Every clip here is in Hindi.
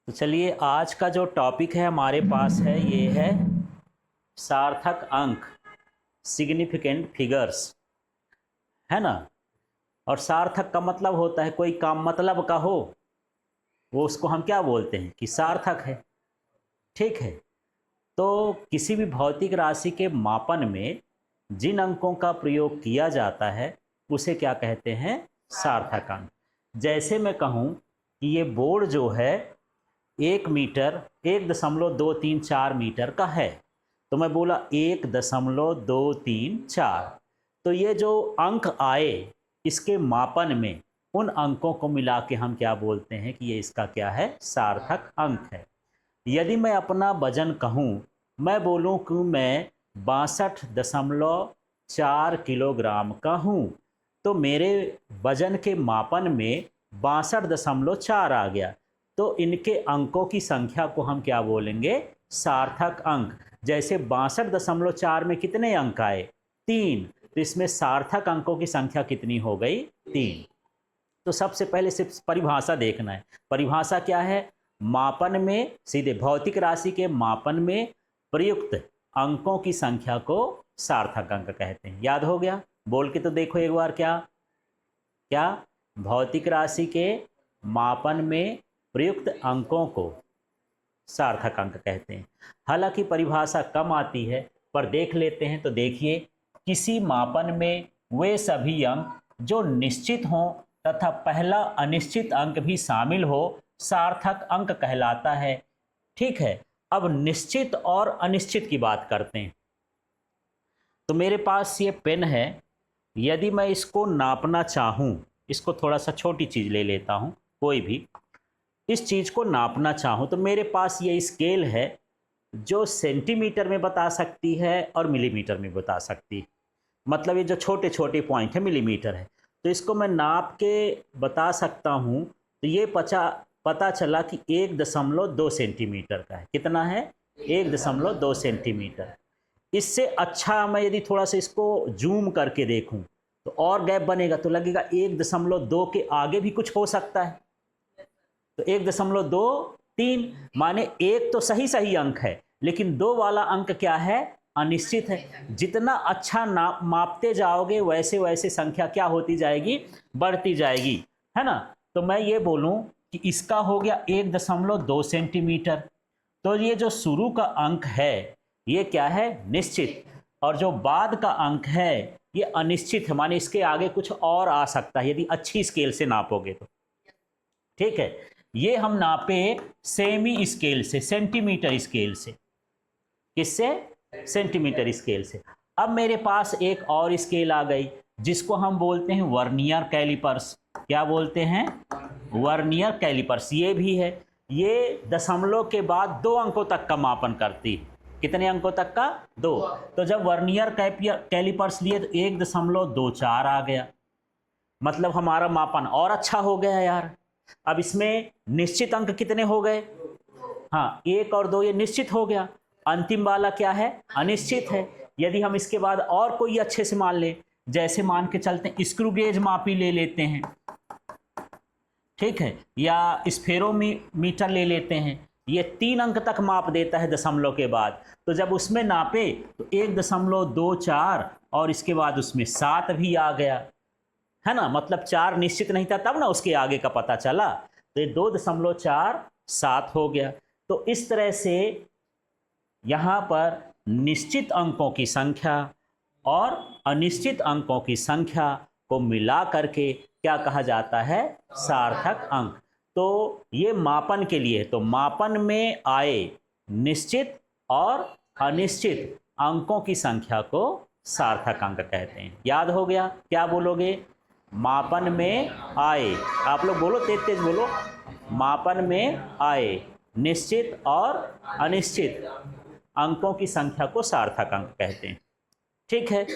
तो चलिए आज का जो टॉपिक है हमारे पास है ये है सार्थक अंक, सिग्निफिकेंट फिगर्स, है ना। और सार्थक का मतलब होता है कोई काम मतलब का हो, वो उसको हम क्या बोलते हैं कि सार्थक है। ठीक है। तो किसी भी भौतिक राशि के मापन में जिन अंकों का प्रयोग किया जाता है उसे क्या कहते हैं, सार्थक अंक। जैसे मैं कहूँ कि ये बोर्ड जो है 1 मीटर 1.234 मीटर का है, तो मैं बोला 1.234। तो ये जो अंक आए इसके मापन में, उन अंकों को मिला के हम क्या बोलते हैं कि ये इसका क्या है, सार्थक अंक है। यदि मैं अपना वजन कहूँ, मैं बोलूँ कि मैं 62.4 किलोग्राम का हूँ, तो मेरे वजन के मापन में 62.4 आ गया। तो इनके अंकों की संख्या को हम क्या बोलेंगे, सार्थक अंक। जैसे 62.4 में कितने अंक आए, 3, तो इसमें सार्थक अंकों की संख्या कितनी हो गई, 3। तो सबसे पहले सिर्फ परिभाषा देखना है। परिभाषा क्या है, मापन में, सीधे भौतिक राशि के मापन में प्रयुक्त अंकों की संख्या को सार्थक अंक कहते हैं। याद हो गया, बोल के तो देखो एक बार। क्या क्या भौतिक राशि के मापन में प्रयुक्त अंकों को सार्थक अंक कहते हैं। हालांकि परिभाषा कम आती है, पर देख लेते हैं। तो देखिए, किसी मापन में वे सभी अंक जो निश्चित हों तथा पहला अनिश्चित अंक भी शामिल हो सार्थक अंक कहलाता है। ठीक है। अब निश्चित और अनिश्चित की बात करते हैं। तो मेरे पास ये पेन है, यदि मैं इसको नापना चाहूँ, इसको थोड़ा सा छोटी चीज़ ले लेता हूँ, कोई भी इस चीज़ को नापना चाहूँ, तो मेरे पास ये स्केल है जो सेंटीमीटर में बता सकती है और मिलीमीटर में बता सकती है। मतलब ये जो छोटे छोटे पॉइंट है मिलीमीटर है, तो इसको मैं नाप के बता सकता हूँ। तो ये पता चला कि 1.2 सेंटीमीटर का है। कितना है, 1.2 सेंटीमीटर। इससे अच्छा मैं यदि थोड़ा सा इसको जूम करके देखूं तो और गैप बनेगा, तो लगेगा 1.2 के आगे भी कुछ हो सकता है। तो 1.23, माने एक तो सही सही अंक है, लेकिन 2 वाला अंक क्या है, अनिश्चित है। जितना अच्छा मापते जाओगे वैसे वैसे संख्या क्या होती जाएगी, बढ़ती जाएगी, है ना। तो मैं ये बोलूं कि इसका हो गया 1.2 सेंटीमीटर। तो ये जो शुरू का अंक है ये क्या है, निश्चित, और जो बाद का अंक है ये अनिश्चित है, माने इसके आगे कुछ और आ सकता है यदि अच्छी स्केल से नापोगे तो। ठीक है। ये हम नापे सेमी स्केल से, सेंटीमीटर स्केल से। किससे, सेंटीमीटर स्केल से। अब मेरे पास एक और स्केल आ गई जिसको हम बोलते हैं वर्नियर कैलिपर्स। क्या बोलते हैं, वर्नियर कैलिपर्स। ये भी है, ये दशमलव के बाद 2 अंकों तक का मापन करती है। कितने अंकों तक का, 2। तो जब वर्नियर कैलिपर्स लिए तो 1.24 आ गया, मतलब हमारा मापन और अच्छा हो गया यार। अब इसमें निश्चित अंक कितने हो गए, हाँ 1 और 2 ये निश्चित हो गया। अंतिम वाला क्या है, अनिश्चित है। यदि हम इसके बाद और कोई अच्छे से मान ले, जैसे मान के चलते हैं स्क्रू गेज मापी ले लेते हैं, ठीक है, या स्फेरोमीटर ले लेते हैं, ये 3 अंक तक माप देता है दशमलव के बाद। तो जब उसमें नापे तो 1.24 और इसके बाद उसमें 7 भी आ गया, है ना। मतलब 4 निश्चित नहीं था, तब ना उसके आगे का पता चला, तो ये 2.47 हो गया। तो इस तरह से यहाँ पर निश्चित अंकों की संख्या और अनिश्चित अंकों की संख्या को मिला करके क्या कहा जाता है, सार्थक अंक। तो ये मापन के लिए, तो मापन में आए निश्चित और अनिश्चित अंकों की संख्या को सार्थक अंक कहते हैं। याद हो गया, क्या बोलोगे, मापन में आए, आप लोग बोलो, तेज तेज बोलो, मापन में आए निश्चित और अनिश्चित अंकों की संख्या को सार्थक अंक कहते हैं। ठीक है।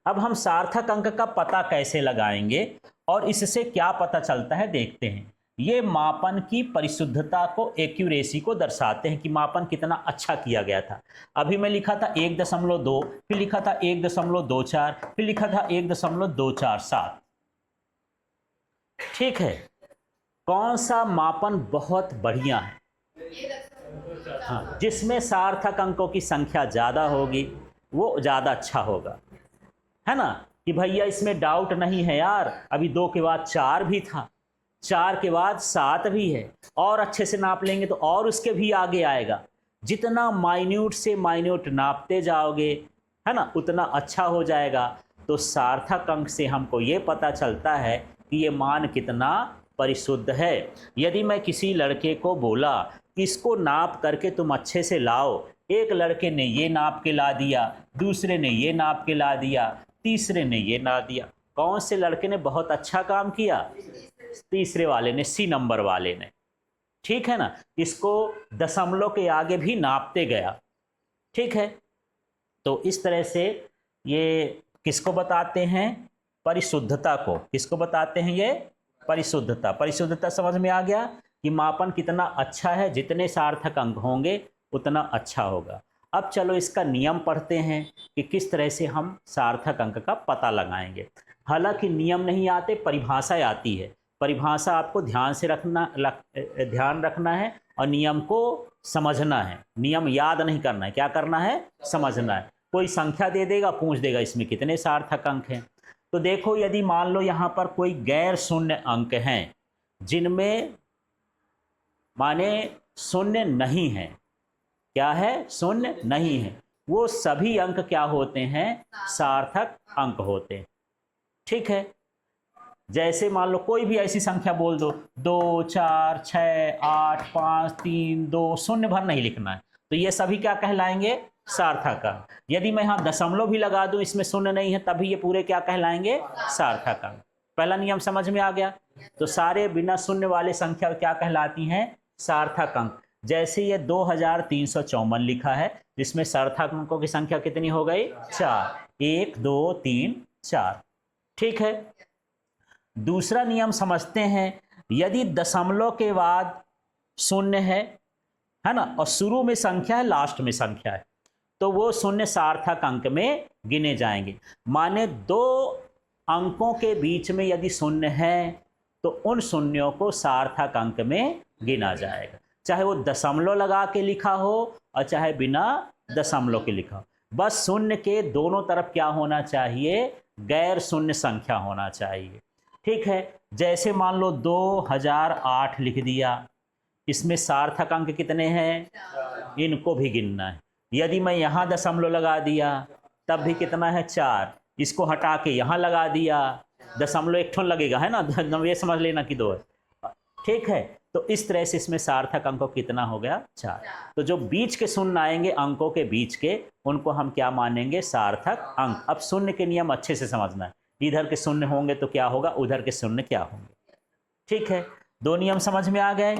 अब हम सार्थक अंक का पता कैसे लगाएंगे और इससे क्या पता चलता है, देखते हैं। ये मापन की परिशुद्धता को, एक्यूरेसी को दर्शाते हैं कि मापन कितना अच्छा किया गया था। अभी मैं लिखा था 1.2, फिर लिखा था 1.24, फिर लिखा था 1.247। ठीक है। कौन सा मापन बहुत बढ़िया है? हाँ, जिसमें सार्थक अंकों की संख्या ज़्यादा होगी वो ज़्यादा अच्छा होगा, है ना? कि भैया इसमें डाउट नहीं है यार, अभी 2 के बाद 4 भी था, 4 के बाद 7 भी है, और अच्छे से नाप लेंगे तो और उसके भी आगे आएगा। जितना माइन्यूट से माइन्यूट नापते जाओगे, है ना, उतना अच्छा हो जाएगा। तो सार्थक अंक से हमको ये पता चलता है कि ये मान कितना परिशुद्ध है। यदि मैं किसी लड़के को बोला इसको नाप करके तुम अच्छे से लाओ, एक लड़के ने ये नाप के ला दिया, दूसरे ने ये नाप के ला दिया, तीसरे ने ये ना दिया, कौन से लड़के ने बहुत अच्छा काम किया? तीसरे वाले ने, सी नंबर वाले ने। ठीक है ना? इसको दशमलव के आगे भी नापते गया। ठीक है, तो इस तरह से ये किसको बताते हैं? परिशुद्धता को। किसको बताते हैं ये? परिशुद्धता। परिशुद्धता समझ में आ गया कि मापन कितना अच्छा है, जितने सार्थक अंक होंगे उतना अच्छा होगा। अब चलो इसका नियम पढ़ते हैं कि किस तरह से हम सार्थक अंक का पता लगाएंगे। हालांकि नियम नहीं आते, परिभाषा आती है। परिभाषा आपको ध्यान रखना है और नियम को समझना है। नियम याद नहीं करना है, क्या करना है? समझना है। कोई संख्या दे देगा, पूछ देगा इसमें कितने सार्थक अंक हैं। तो देखो, यदि मान लो यहाँ पर कोई गैर शून्य अंक हैं जिनमें माने शून्य नहीं है, क्या है? शून्य नहीं है, वो सभी अंक क्या होते हैं? सार्थक अंक होते हैं। ठीक है, जैसे मान लो कोई भी ऐसी संख्या बोल दो, 2 4 6 8 5 3 2, शून्य भर नहीं लिखना है, तो ये सभी क्या कहलाएंगे? सार्थक अंक। यदि मैं यहाँ दशमलव भी लगा दूं, इसमें शून्य नहीं है, तभी ये पूरे क्या कहलाएंगे? सार्थक अंक। पहला नियम समझ में आ गया। तो सारे बिना शून्य वाले संख्या क्या कहलाती हैं? सार्थक अंक। जैसे ये 2354 लिखा है, जिसमें सार्थक अंकों की संख्या कितनी हो गई? 4। 1 2 3 4। ठीक है, दूसरा नियम समझते हैं। यदि दशमलव के बाद शून्य है ना, और शुरू में संख्या है, लास्ट में संख्या है, तो वो शून्य सार्थक अंक में गिने जाएंगे। माने 2 अंकों के बीच में यदि शून्य है तो उन शून्यों को सार्थक अंक में गिना जाएगा, चाहे वो दशमलव लगा के लिखा हो और चाहे बिना दशमलव के लिखा हो। बस शून्य के दोनों तरफ क्या होना चाहिए? गैर शून्य संख्या होना चाहिए। ठीक है, जैसे मान लो 2008 लिख दिया, इसमें सार्थक अंक कितने हैं? इनको भी गिनना है। यदि मैं यहाँ दशमलव लगा दिया तब भी कितना है? 4। इसको हटा के यहाँ लगा दिया, दशमलव एक ठो लगेगा, है ना, ये समझ लेना कि 2 है। ठीक है, तो इस तरह से इसमें सार्थक अंकों कितना हो गया? 4। तो जो बीच के शून्य आएंगे अंकों के बीच के, उनको हम क्या मानेंगे? सार्थक अंक। अब शून्य के नियम अच्छे से समझना है। इधर के शून्य होंगे तो क्या होगा, उधर के शून्य क्या होंगे। ठीक है, 2 नियम समझ में आ गए।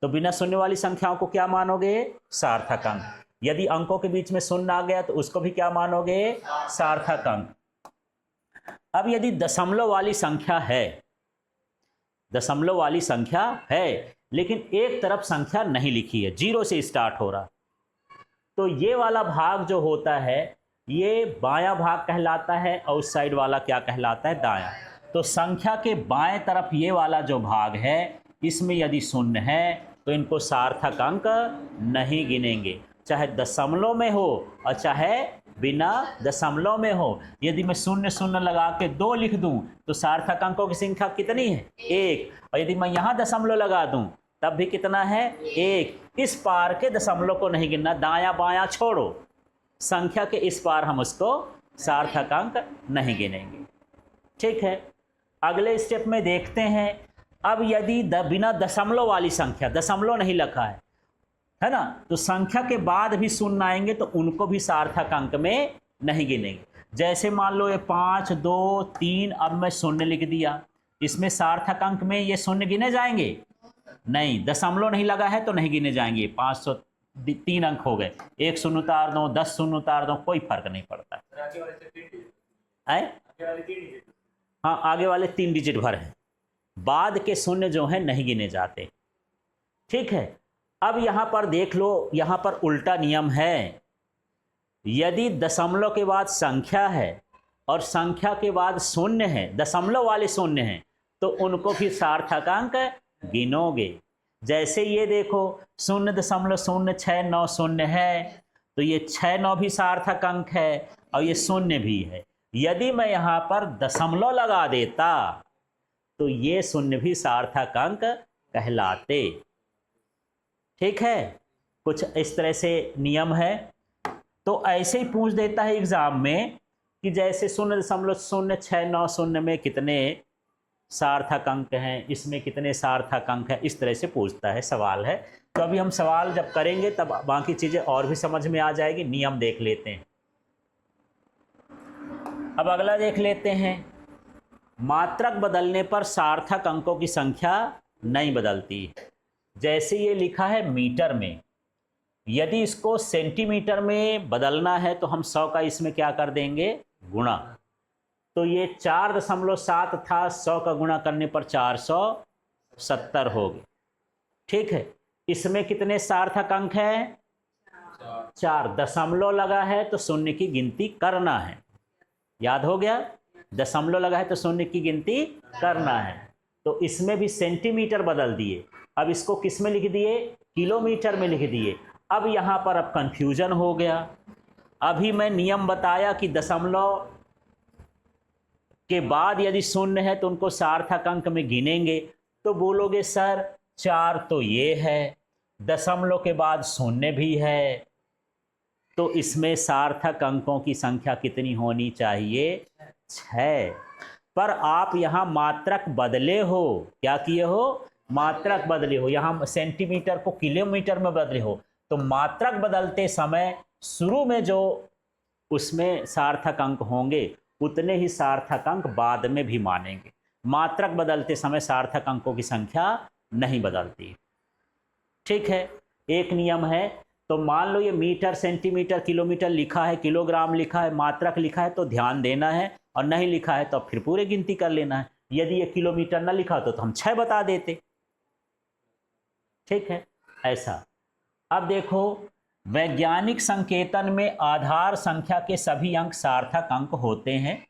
तो बिना शून्य वाली संख्याओं को क्या मानोगे? सार्थक अंक। यदि अंकों के बीच में शून्य आ गया तो उसको भी क्या मानोगे? सार्थक अंक। अब यदि दशमलव वाली संख्या है, दशमलव वाली संख्या है लेकिन एक तरफ संख्या नहीं लिखी है, 0 से स्टार्ट हो रहा, तो ये वाला भाग जो होता है ये बायां भाग कहलाता है और उस साइड वाला क्या कहलाता है? दायां। तो संख्या के बाएं तरफ ये वाला जो भाग है, इसमें यदि शून्य है तो इनको सार्थक अंक नहीं गिनेंगे, चाहे दशमलव में हो और चाहे बिना दशमलव में हो। यदि मैं 0 0 लगा के 2 लिख दूं तो सार्थक अंकों की संख्या कितनी है? 1। और यदि मैं यहाँ दशमलव लगा दूं तब भी कितना है? 1। इस पार के दशमलव को नहीं गिनना, दायां बायां छोड़ो, संख्या के इस पार हम उसको सार्थक अंक नहीं गिनेंगे। ठीक है, अगले स्टेप में देखते हैं। अब यदि बिना दशमलव वाली संख्या, दशमलव नहीं लिखा है ना, तो संख्या के बाद भी शून्य आएंगे तो उनको भी सार्थक अंक में नहीं गिनेंगे। जैसे मान लो ये 5 2 3, अब मैं शून्य लिख दिया, इसमें सार्थक अंक में ये शून्य गिने जाएंगे? नहीं, दशमलव नहीं लगा है तो नहीं गिने जाएंगे। 503 अंक हो गए, 1 शून्य उतार दो, 10 शून्य उतार दो, कोई फर्क नहीं पड़ता है। हाँ, आगे वाले 3 डिजिट भर हैं, बाद के शून्य जो है नहीं गिने जाते। ठीक है, अब यहां पर देख लो, यहां पर उल्टा नियम है। यदि दशमलव के बाद संख्या है और संख्या के बाद शून्य है, दशमलव वाले शून्य हैं, तो उनको भी सार्थक अंक गिनोगे। जैसे ये देखो 0.069 है, तो ये 6 9 भी सार्थक अंक है और ये शून्य भी है। यदि मैं यहाँ पर दशमलव लगा देता तो ये शून्य भी सार्थक अंक कहलाते। ठीक है, कुछ इस तरह से नियम है। तो ऐसे ही पूछ देता है एग्जाम में कि जैसे 0.0690 में कितने सार्थक अंक हैं, इसमें कितने सार्थक अंक हैं, इस तरह से पूछता है, सवाल है। तो अभी हम सवाल जब करेंगे तब बाकी चीज़ें और भी समझ में आ जाएगी। नियम देख लेते हैं। अब अगला देख लेते हैं, मात्रक बदलने पर सार्थक अंकों की संख्या नहीं बदलती। जैसे ये लिखा है मीटर में, यदि इसको सेंटीमीटर में बदलना है तो हम 100 का इसमें क्या कर देंगे, गुणा। तो ये 4.7 था, 100 का गुणा करने पर 470 हो गए। ठीक है, इसमें कितने सार्थक अंक हैं, 4। दशमलव लगा है तो शून्य की गिनती करना है, याद हो गया। दशमलव लगा है तो शून्य की गिनती करना है। तो इसमें भी सेंटीमीटर बदल दिए, अब इसको किस में लिख दिए, किलोमीटर में लिख दिए। अब यहाँ पर अब कंफ्यूजन हो गया। अभी मैं नियम बताया कि दशमलव के बाद यदि शून्य है तो उनको सार्थक अंक में गिनेंगे। तो बोलोगे सर 4 तो ये है, दशमलव के बाद शून्य भी है, तो इसमें सार्थक अंकों की संख्या कितनी होनी चाहिए, 6। पर आप यहाँ मात्रक बदले हो, क्या किए हो, मात्रक बदले हो। यहाँ सेंटीमीटर को किलोमीटर में बदले हो, तो मात्रक बदलते समय शुरू में जो उसमें सार्थक अंक होंगे उतने ही सार्थक अंक बाद में भी मानेंगे। मात्रक बदलते समय सार्थक अंकों की संख्या नहीं बदलती। ठीक है, एक नियम है। तो मान लो ये मीटर, सेंटीमीटर, किलोमीटर लिखा है, किलोग्राम लिखा है, मात्रक लिखा है तो ध्यान देना है, और नहीं लिखा है तो फिर पूरे गिनती कर लेना है। यदि ये किलोमीटर ना लिखा तो हम 6 बता देते। ठीक है, ऐसा। अब देखो, वैज्ञानिक संकेतन में आधार संख्या के सभी अंक सार्थक अंक होते हैं,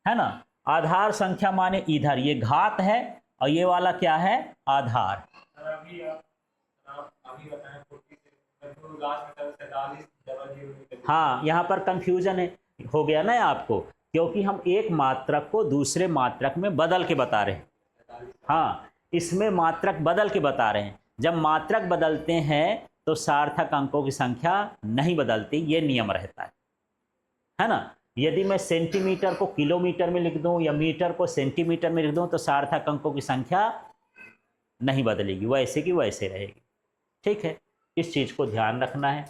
है ना। आधार संख्या माने इधर ये घात है और ये वाला क्या है, आधार। हाँ, यहाँ पर कंफ्यूजन है, हो गया ना आपको, क्योंकि हम एक मात्रक को दूसरे मात्रक में बदल के बता रहे हैं। हाँ, इसमें मात्रक बदल के बता रहे हैं। जब मात्रक बदलते हैं तो सार्थक अंकों की संख्या नहीं बदलती, ये नियम रहता है ना। यदि मैं सेंटीमीटर को किलोमीटर में लिख दूं या मीटर को सेंटीमीटर में लिख दूं तो सार्थक अंकों की संख्या नहीं बदलेगी, वैसे की वैसे रहेगी। ठीक है, इस चीज़ को ध्यान रखना है।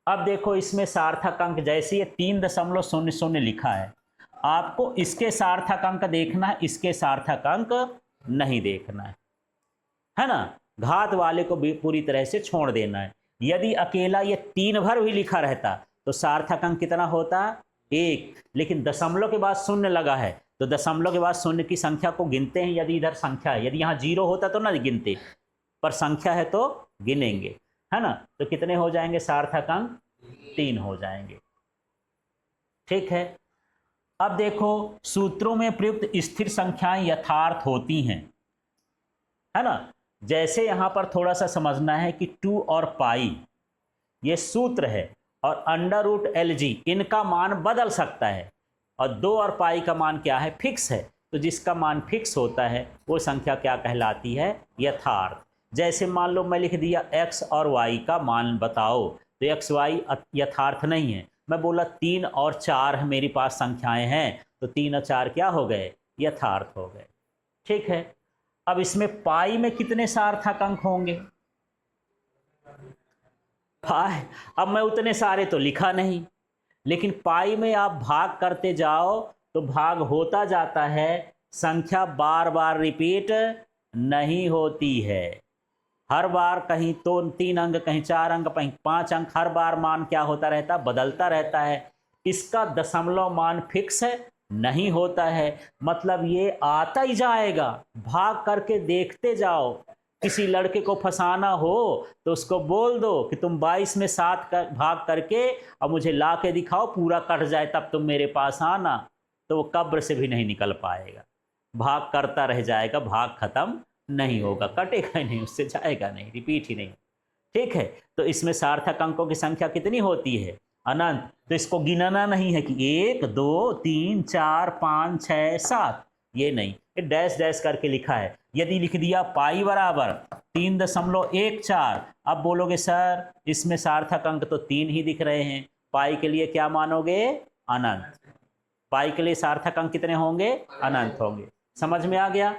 अब देखो, इसमें सार्थक अंक जैसे ये 3.00 लिखा है, आपको इसके सार्थक अंक देखना है, इसके सार्थक अंक नहीं देखना है ना। घात वाले को भी पूरी तरह से छोड़ देना है। यदि अकेला ये 3 भर भी लिखा रहता तो सार्थक अंक कितना होता, 1। लेकिन दशमलव के बाद शून्य लगा है तो दशमलव के बाद शून्य की संख्या को गिनते हैं। यदि इधर संख्या है, यदि यहाँ 0 होता तो ना गिनते, पर संख्या है तो गिनेंगे, है ना। तो कितने हो जाएंगे सार्थक अंक, 3 हो जाएंगे। ठीक है, अब देखो, सूत्रों में प्रयुक्त स्थिर संख्याएं यथार्थ होती हैं, है ना। जैसे यहाँ पर थोड़ा सा समझना है कि 2 और पाई ये सूत्र है, और √LG इनका मान बदल सकता है, और 2 और पाई का मान क्या है, फिक्स है। तो जिसका मान फिक्स होता है वो संख्या क्या कहलाती है, यथार्थ। जैसे मान लो मैं लिख दिया x और y का मान बताओ, तो x y यथार्थ नहीं है। मैं बोला 3 और 4 मेरे पास संख्याएं हैं, तो 3 और 4 क्या हो गए, यथार्थ हो गए। ठीक है, अब इसमें पाई में कितने सार्थक अंक होंगे, पाई, अब मैं उतने सारे तो लिखा नहीं, लेकिन पाई में आप भाग करते जाओ तो भाग होता जाता है, संख्या बार बार रिपीट नहीं होती है। हर बार कहीं तो 3 अंक, कहीं 4 अंक, कहीं 5 अंक, हर बार मान क्या होता रहता, बदलता रहता है। इसका दशमलव मान फिक्स है, नहीं होता है, मतलब ये आता ही जाएगा। भाग करके देखते जाओ। किसी लड़के को फंसाना हो तो उसको बोल दो कि तुम 22 में 7 भाग करके और मुझे ला के दिखाओ, पूरा कट जाए तब तुम मेरे पास आना, तो वो कब्र से भी नहीं निकल पाएगा, भाग करता रह जाएगा, भाग खत्म नहीं होगा, कटेगा ही नहीं, उससे जाएगा नहीं, रिपीट ही नहीं। ठीक है, तो इसमें सार्थक अंकों की संख्या कितनी होती है? अनंत। तो इसको गिनना नहीं है कि 1 2 3 4 5 6 7, ये नहीं, ये डैश डैश करके लिखा है। यदि लिख दिया पाई बराबर 3.14, अब बोलोगे सर इसमें सार्थक अंक तो 3 ही दिख रहे हैं, पाई के लिए क्या मानोगे? अनंत। पाई के लिए सार्थक अंक कितने होंगे? अनंत होंगे। समझ में आ गया?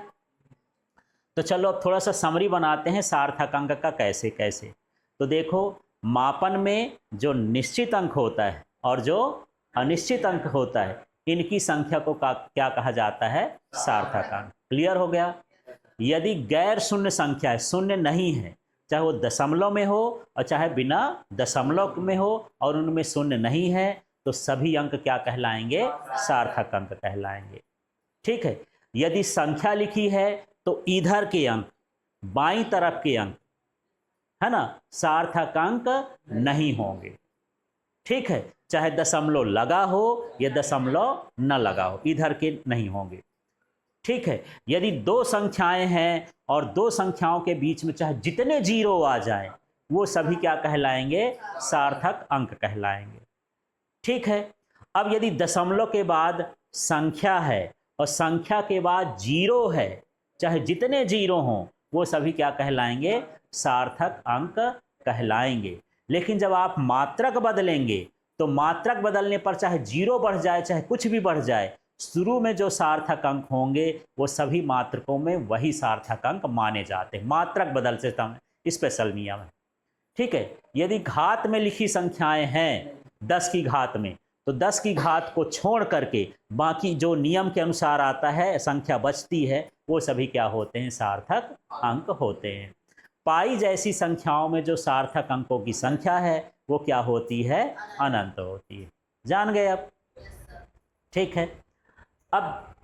तो चलो अब थोड़ा सा समरी बनाते हैं सार्थक अंक का कैसे कैसे। तो देखो, मापन में जो निश्चित अंक होता है और जो अनिश्चित अंक होता है, इनकी संख्या को क्या कहा जाता है? सार्थक अंक। क्लियर हो गया? यदि गैर शून्य संख्या है, शून्य नहीं है, चाहे वो दशमलव में हो और चाहे बिना दशमलव में हो और उनमें शून्य नहीं है, तो सभी अंक क्या कहलाएंगे? सार्थक अंक कहलाएंगे। ठीक है, यदि संख्या लिखी है तो इधर के अंक, बाईं तरफ के अंक, है ना, सार्थक अंक नहीं होंगे। ठीक है, चाहे दशमलव लगा हो या दशमलव न लगा हो, इधर के नहीं होंगे। ठीक है, यदि दो संख्याएं हैं और दो संख्याओं के बीच में चाहे जितने जीरो आ जाएं, वो सभी क्या कहलाएंगे? सार्थक अंक कहलाएंगे। ठीक है, अब यदि दशमलव के बाद संख्या है और संख्या के बाद जीरो है, चाहे जितने जीरो हों, वो सभी क्या कहलाएंगे? सार्थक अंक कहलाएंगे। लेकिन जब आप मात्रक बदलेंगे, तो मात्रक बदलने पर चाहे जीरो बढ़ जाए चाहे कुछ भी बढ़ जाए, शुरू में जो सार्थक अंक होंगे वो सभी मात्रकों में वही सार्थक अंक माने जाते हैं। मात्रक बदल से स्पेशल नियम है। ठीक है, यदि घात में लिखी संख्याएं हैं 10 की घात में, तो 10 की घात को छोड़ करके बाकी जो नियम के अनुसार आता है संख्या बचती है, वो सभी क्या होते हैं? सार्थक अंक होते हैं। पाई जैसी संख्याओं में जो सार्थक अंकों की संख्या है वो क्या होती है? अनंत होती है। जान गए अब? ठीक है, अब